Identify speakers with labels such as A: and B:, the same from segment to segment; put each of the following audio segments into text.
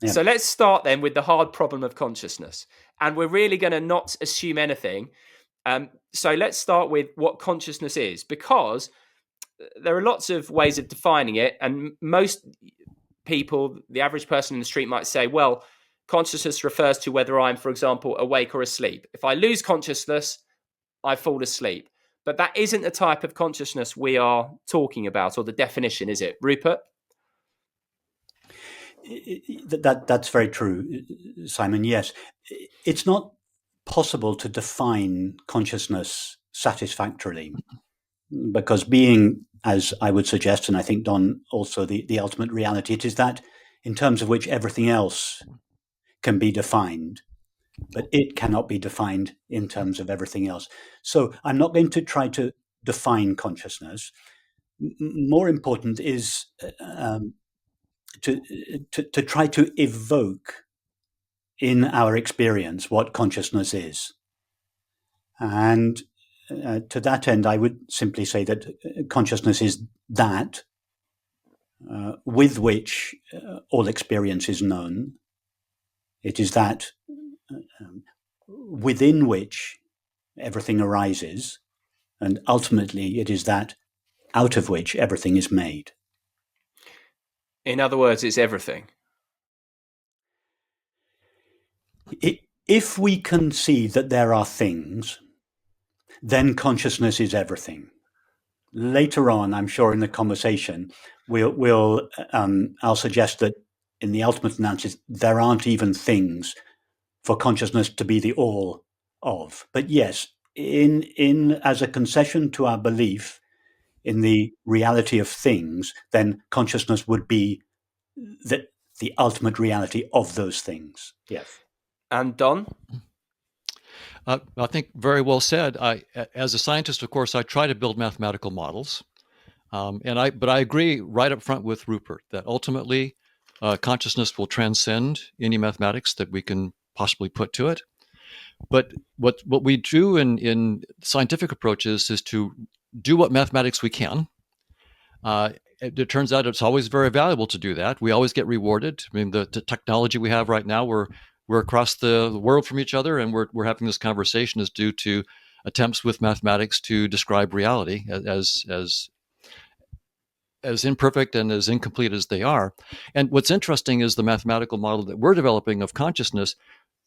A: Yeah.
B: So let's start then with the hard problem of consciousness. And we're really going to not assume anything. So let's start with what consciousness is, because there are lots of ways of defining it. And most people, the average person in the street might say, well, consciousness refers to whether I'm, for example, awake or asleep. If I lose consciousness, I fall asleep. But that isn't the type of consciousness we are talking about, or the definition, is it, Rupert?
A: That's very true, Simon. Yes, it's not possible to define consciousness satisfactorily, because being, as I would suggest, and I think Don also, the ultimate reality, it is that in terms of which everything else can be defined, but it cannot be defined in terms of everything else. So I'm not going to try to define consciousness. More important is to try to evoke in our experience what consciousness is. And to that end, I would simply say that consciousness is that with which all experience is known. It is that within which everything arises, and ultimately it is that out of which everything is made.
B: In other words, it's everything.
A: If we can see that there are things, then consciousness is everything. Later on, I'm sure in the conversation, I'll suggest that in the ultimate analysis, there aren't even things for consciousness to be the all of. But yes, in as a concession to our belief in the reality of things, then consciousness would be the ultimate reality of those things. Yes.
B: And Don?
C: I think very well said. As a scientist, of course, I try to build mathematical models, but I agree right up front with Rupert that ultimately consciousness will transcend any mathematics that we can possibly put to it. But what we do in scientific approaches is to do what mathematics we can. It turns out it's always very valuable to do that. We always get rewarded. I mean, the technology we have right now, we're across the world from each other, and we're having this conversation is due to attempts with mathematics to describe reality as imperfect and as incomplete as they are. And what's interesting is the mathematical model that we're developing of consciousness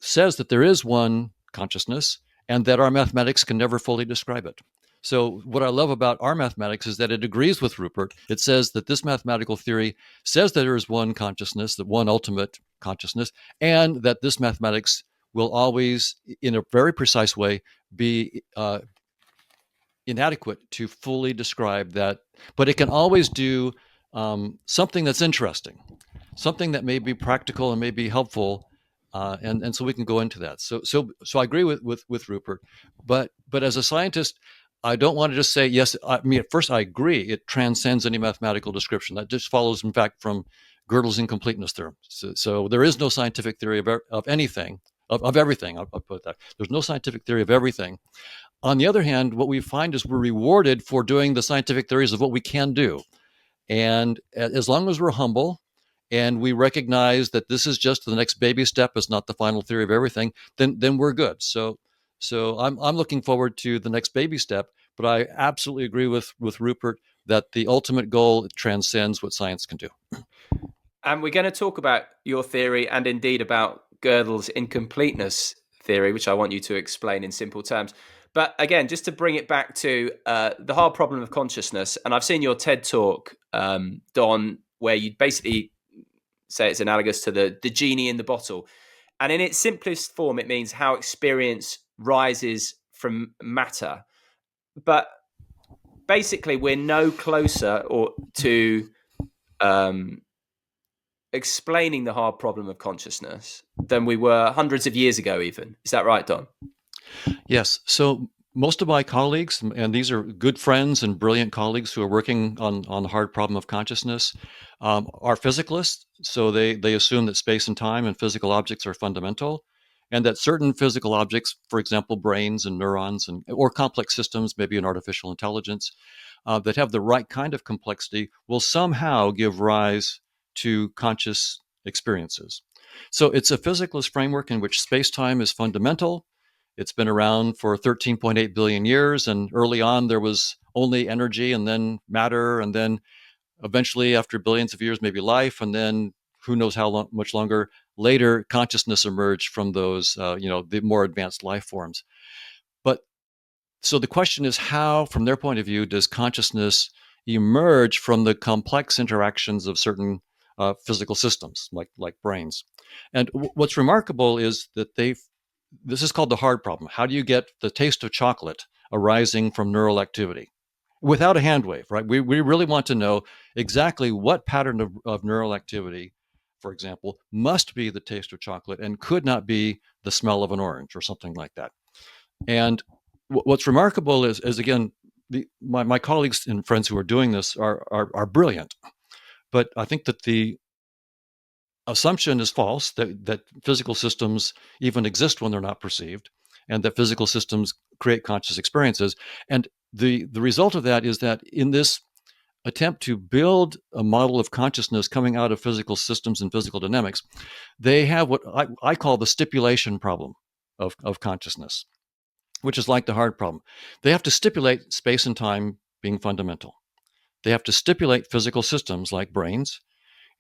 C: says that there is one consciousness and that our mathematics can never fully describe it. So what I love about our mathematics is that it agrees with Rupert. It says that this mathematical theory says that there is one consciousness, that one ultimate consciousness, and that this mathematics will always, in a very precise way, be inadequate to fully describe that, but it can always do something that's interesting, something that may be practical and may be helpful, and so we can go into that. So I agree with Rupert, but as a scientist, I don't want to just say yes. I mean, at first I agree it transcends any mathematical description. That just follows, in fact, from Gödel's incompleteness theorem. So there is no scientific theory of anything, of everything. I'll put that. There's no scientific theory of everything. On the other hand, what we find is we're rewarded for doing the scientific theories of what we can do. And as long as we're humble and we recognize that this is just the next baby step, it's not the final theory of everything, then we're good. So I'm looking forward to the next baby step, but I absolutely agree with Rupert that the ultimate goal transcends what science can do.
B: And we're going to talk about your theory and indeed about Gödel's incompleteness theory, which I want you to explain in simple terms. But again, just to bring it back to the hard problem of consciousness, and I've seen your TED talk, Don, where you basically say it's analogous to the genie in the bottle. And in its simplest form, it means how experience rises from matter. But basically, we're no closer to explaining the hard problem of consciousness than we were hundreds of years ago even. Is that right, Don?
C: Yes. So most of my colleagues, and these are good friends and brilliant colleagues who are working on the hard problem of consciousness, are physicalists. So they assume that space and time and physical objects are fundamental, and that certain physical objects, for example, brains and neurons, or complex systems, maybe an artificial intelligence, that have the right kind of complexity will somehow give rise to conscious experiences. So it's a physicalist framework in which space-time is fundamental. It's been around for 13.8 billion years, and early on there was only energy and then matter, and then eventually after billions of years maybe life, and then who knows how much longer later consciousness emerged from those the more advanced life forms. But so the question is, how, from their point of view, does consciousness emerge from the complex interactions of certain physical systems like brains? And what's remarkable is that this is called the hard problem. How do you get the taste of chocolate arising from neural activity without a hand wave, right? We really want to know exactly what pattern of neural activity, for example, must be the taste of chocolate and could not be the smell of an orange or something like that. And what's remarkable is again, my colleagues and friends who are doing this are brilliant, but I think that the assumption is false that physical systems even exist when they're not perceived, and that physical systems create conscious experiences. And the result of that is that in this attempt to build a model of consciousness coming out of physical systems and physical dynamics, they have what I call the stipulation problem of consciousness, which is like the hard problem. They have to stipulate space and time being fundamental. They have to stipulate physical systems like brains,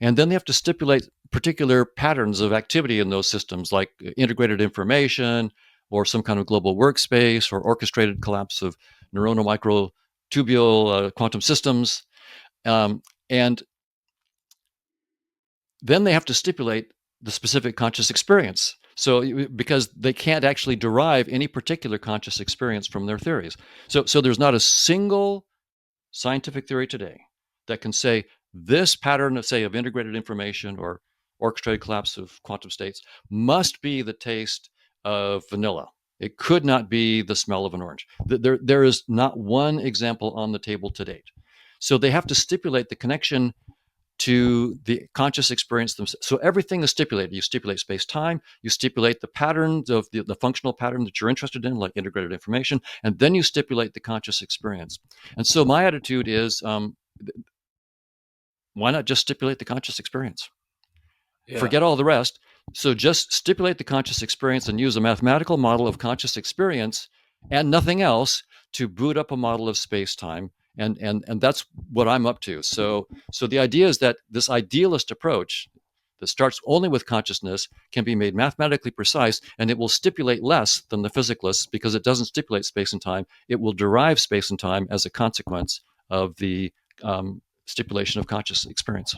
C: and then they have to stipulate particular patterns of activity in those systems, like integrated information or some kind of global workspace or orchestrated collapse of neuronal microtubule quantum systems. And then they have to stipulate the specific conscious experience. So because they can't actually derive any particular conscious experience from their theories. So there's not a single scientific theory today that can say this pattern of, say, of integrated information or orchestrated collapse of quantum states must be the taste of vanilla. It could not be the smell of an orange. There is not one example on the table to date. So they have to stipulate the connection to the conscious experience themselves. So everything is stipulated. You stipulate space-time, you stipulate the patterns of the functional pattern that you're interested in, like integrated information, and then you stipulate the conscious experience. And so my attitude is, why not just stipulate the conscious experience? Yeah. Forget all the rest. So just stipulate the conscious experience and use a mathematical model of conscious experience and nothing else to boot up a model of space-time. And that's what I'm up to. So the idea is that this idealist approach that starts only with consciousness can be made mathematically precise, and it will stipulate less than the physicalists because it doesn't stipulate space and time. It will derive space and time as a consequence of the stipulation of conscious experience.